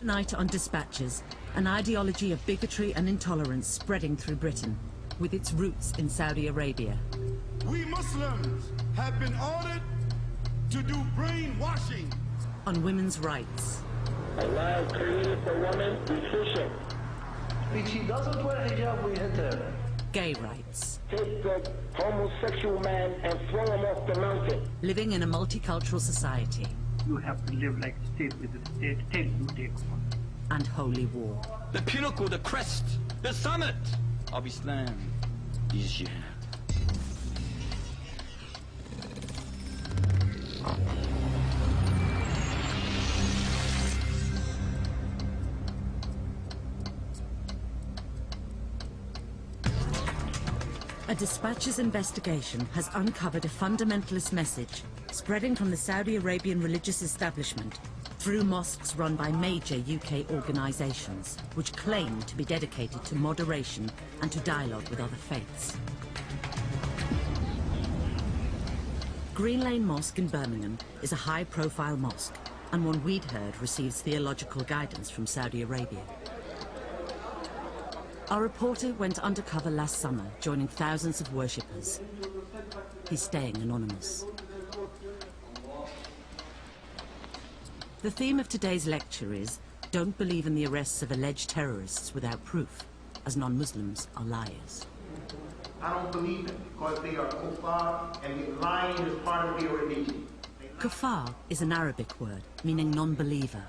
Night on dispatches, an ideology of bigotry and intolerance spreading through Britain, with its roots in Saudi Arabia. We Muslims have been ordered to do brainwashing. On women's rights. Allah created the woman efficient. If she doesn't wear hijab, we hit her. Gay rights. Take the homosexual man and throw him off the mountain. Living in a multicultural society. You have to live like a state with the state till you take one. And holy war. The pinnacle, the crest, the summit of Islam is jihad. A Dispatch's investigation has uncovered a fundamentalist message spreading from the Saudi Arabian religious establishment through mosques run by major UK organisations, which claim to be dedicated to moderation and to dialogue with other faiths. Green Lane Mosque in Birmingham is a high-profile mosque, and one we'd heard receives theological guidance from Saudi Arabia. Our reporter went undercover last summer, joining thousands of worshippers. He's staying anonymous. The theme of today's lecture is, don't believe in the arrests of alleged terrorists without proof, as non-Muslims are liars. I don't believe it because they are kuffar and lying is part of their religion. Kuffar is an Arabic word meaning non-believer,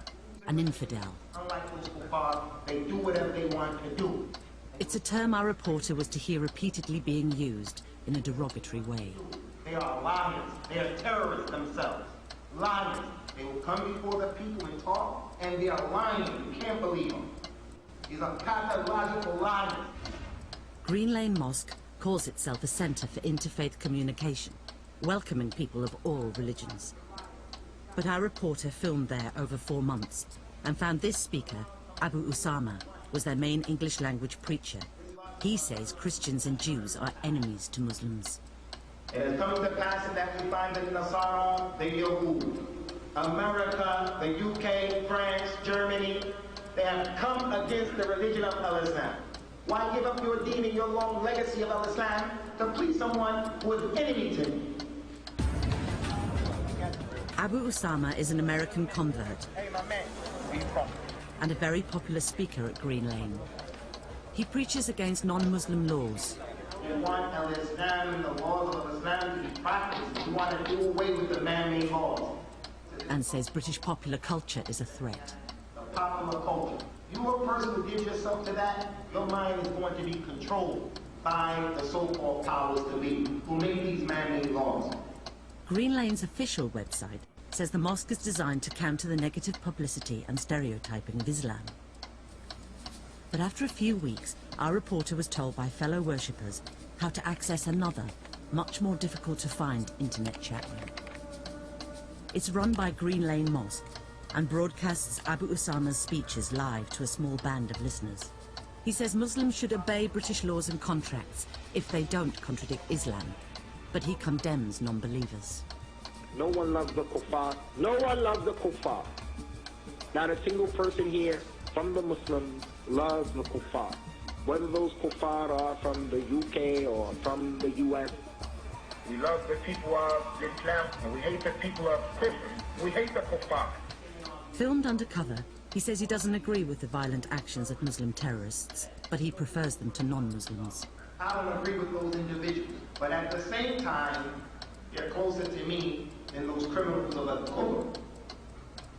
an infidel. Unlike those kuffar, they do whatever they want to do. It's a term our reporter was to hear repeatedly being used in a derogatory way. They are liars. They are terrorists themselves. Liars. They will come before the people and talk, and they are lying. You can't believe them. These are pathological liars. Green Lane Mosque calls itself a centre for interfaith communication, welcoming people of all religions. But our reporter filmed there over 4 months and found this speaker, Abu Usama, was their main English-language preacher. He says Christians and Jews are enemies to Muslims. It has come to pass that we find the Nasara, the Yahud, America, the UK, France, Germany, they have come against the religion of Al-Islam. Why give up your deen and your long legacy of Al-Islam to please someone who is enemy to me? Abu Usama is an American convert. Hey, my man, where you from? And a very popular speaker at Green Lane. He preaches against non-Muslim laws. You want Al-Islam and the laws of Islam to be practiced. You want to do away with the man-made laws. And says British popular culture is a threat. The popular culture. You a person who gives yourself to that, your mind is going to be controlled by the so-called powers to be, who make these man-made laws. Green Lane's official website says the mosque is designed to counter the negative publicity and stereotyping of Islam. But after a few weeks, our reporter was told by fellow worshippers how to access another, much more difficult to find internet chat room. It's run by Green Lane Mosque and broadcasts Abu Usama's speeches live to a small band of listeners. He says Muslims should obey British laws and contracts if they don't contradict Islam, but he condemns non-believers. No one loves the kuffar. No one loves the kuffar. Not a single person here from the Muslims loves the kuffar. Whether those kuffar are from the UK or from the US. We love the people of Islam and we hate the people of Kufr. We hate the kuffar. Filmed undercover, he says he doesn't agree with the violent actions of Muslim terrorists, but he prefers them to non-Muslims. I don't agree with those individuals, but at the same time, they're closer to me than those criminals of Al-Qur'an.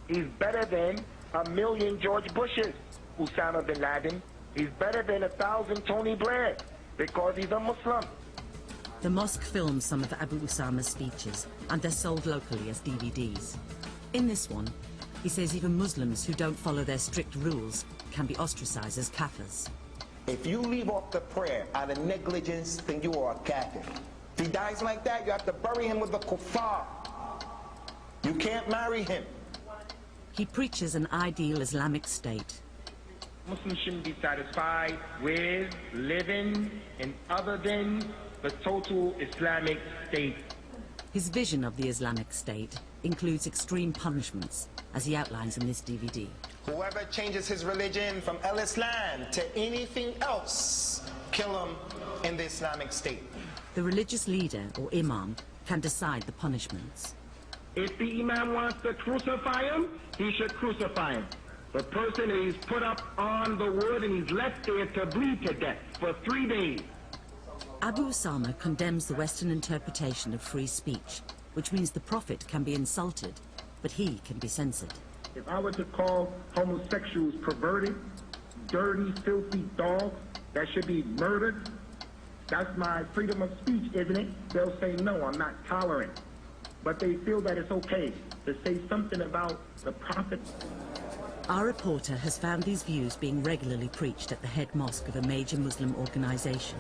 He's better than 1,000,000 George Bushes, Osama bin Laden. He's better than 1,000 Tony Blair, because he's a Muslim. The mosque films some of Abu Usama's speeches, and they're sold locally as DVDs. In this one, he says even Muslims who don't follow their strict rules can be ostracized as kafirs. If you leave off the prayer out of negligence, then you are a kafir. If he dies like that, you have to bury him with the kuffar. You can't marry him. He preaches an ideal Islamic state. Muslims shouldn't be satisfied with living in other than the total Islamic state. His vision of the Islamic State includes extreme punishments, as he outlines in this DVD. Whoever changes his religion from al-Islam to anything else, kill him in the Islamic State. The religious leader, or imam, can decide the punishments. If the imam wants to crucify him, he should crucify him. The person is put up on the wood and he's left there to bleed to death for 3 days. Abu Usama condemns the Western interpretation of free speech, which means the Prophet can be insulted, but he can be censored. If I were to call homosexuals perverted, dirty, filthy dogs that should be murdered, that's my freedom of speech, isn't it? They'll say, no, I'm not tolerant. But they feel that it's okay to say something about the Prophet. Our reporter has found these views being regularly preached at the head mosque of a major Muslim organization.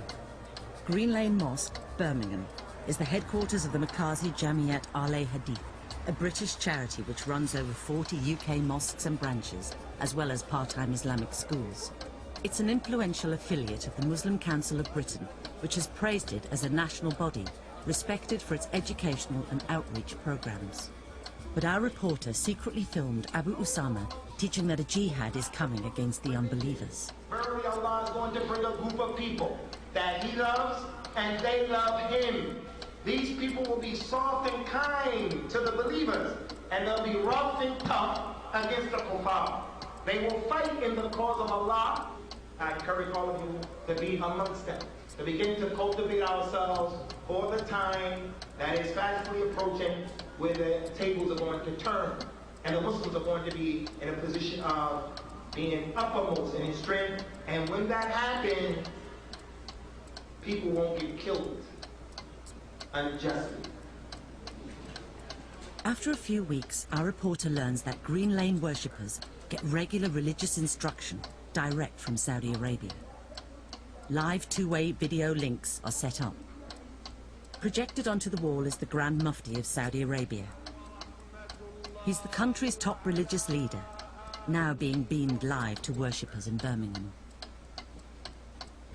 Green Lane Mosque, Birmingham, is the headquarters of the Makazi Jamiat Al-Hadith, a British charity which runs over 40 UK mosques and branches, as well as part-time Islamic schools. It's an influential affiliate of the Muslim Council of Britain, which has praised it as a national body, respected for its educational and outreach programs. But our reporter secretly filmed Abu Usama teaching that a jihad is coming against the unbelievers. Verily Allah is going to bring a group of people that He loves and they love Him. These people will be soft and kind to the believers, and they'll be rough and tough against the kuffar. They will fight in the cause of Allah. I encourage all of you to be amongst them, to begin to cultivate ourselves for the time that is fastly approaching, where the tables are going to turn, and the Muslims are going to be in a position of being uppermost in strength. And when that happens, people won't get killed unjustly. After a few weeks, our reporter learns that Green Lane worshippers get regular religious instruction direct from Saudi Arabia. Live two-way video links are set up. Projected onto the wall is the Grand Mufti of Saudi Arabia. He's the country's top religious leader, now being beamed live to worshippers in Birmingham.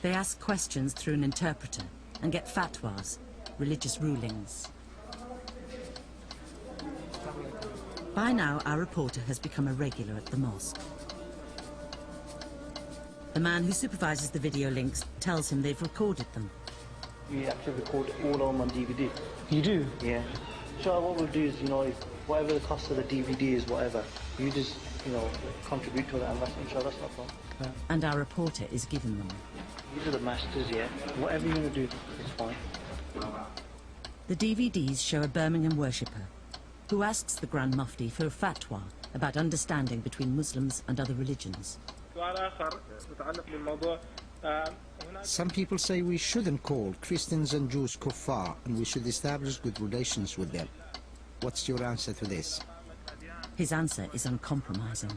They ask questions through an interpreter and get fatwas, religious rulings. By now, our reporter has become a regular at the mosque. The man who supervises the video links tells him they've recorded them. We actually record all of them on DVD. You do? Yeah. So what we'll do is, if whatever the cost of the DVD is, whatever, you just, contribute to that, and that's not problem. Okay. And our reporter is given them. These are the masters, yeah. Whatever you want to do, it's fine. The DVDs show a Birmingham worshipper who asks the Grand Mufti for a fatwa about understanding between Muslims and other religions. Some people say we shouldn't call Christians and Jews kuffar, and we should establish good relations with them. What's your answer to this? His answer is uncompromising.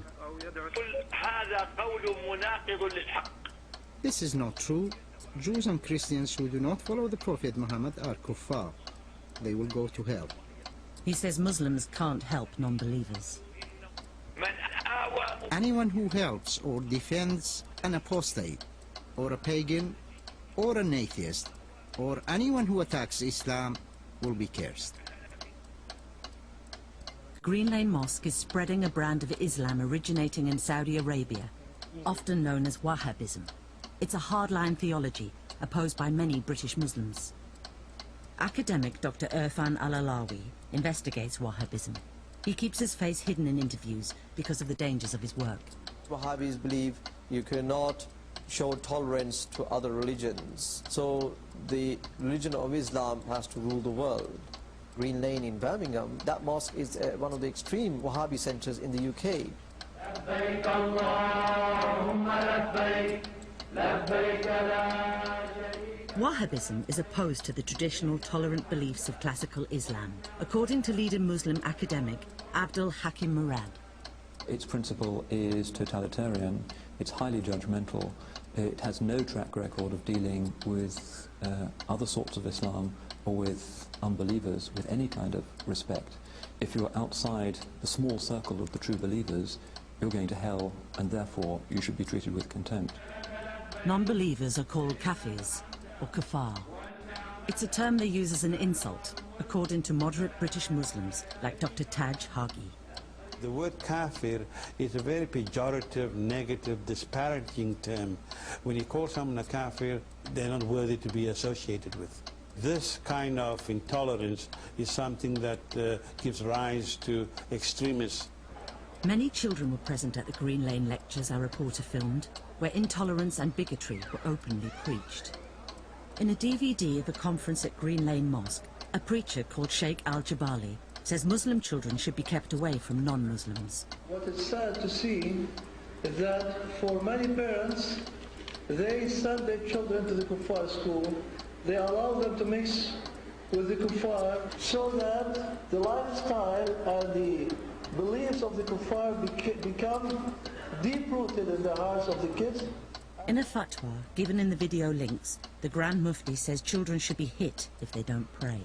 This is not true. Jews and Christians who do not follow the Prophet Muhammad are kuffar. They will go to hell. He says Muslims can't help non-believers. Anyone who helps or defends an apostate, or a pagan, or an atheist, or anyone who attacks Islam will be cursed. Green Lane Mosque is spreading a brand of Islam originating in Saudi Arabia, often known as Wahhabism. It's a hardline theology opposed by many British Muslims. Academic Dr. Irfan Al-Alawi investigates Wahhabism. He keeps his face hidden in interviews because of the dangers of his work. Wahhabis believe you cannot show tolerance to other religions. So the religion of Islam has to rule the world. Green Lane in Birmingham, that mosque is one of the extreme Wahhabi centers in the UK. Wahhabism is opposed to the traditional tolerant beliefs of classical Islam, according to leading Muslim academic Abdul Hakim Murad. Its principle is totalitarian, it's highly judgmental, it has no track record of dealing with other sorts of Islam or with unbelievers with any kind of respect. If you're outside the small circle of the true believers, you're going to hell, and therefore you should be treated with contempt. Non-believers are called kafirs, or kafar. It's a term they use as an insult, according to moderate British Muslims like Dr. Taj Hagi. The word kafir is a very pejorative, negative, disparaging term. When you call someone a kafir, they're not worthy to be associated with. This kind of intolerance is something that gives rise to extremists. Many children were present at the Green Lane lectures our reporter filmed, where intolerance and bigotry were openly preached. In a DVD of a conference at Green Lane Mosque, a preacher called Sheikh Al-Jabali says Muslim children should be kept away from non-Muslims. What is sad to see is that for many parents, they send their children to the kuffar school. They allow them to mix with the kuffar so that the lifestyle and the beliefs of the kuffar become deep-rooted in the hearts of the kids. In a fatwa given in the video links, the Grand Mufti says children should be hit if they don't pray.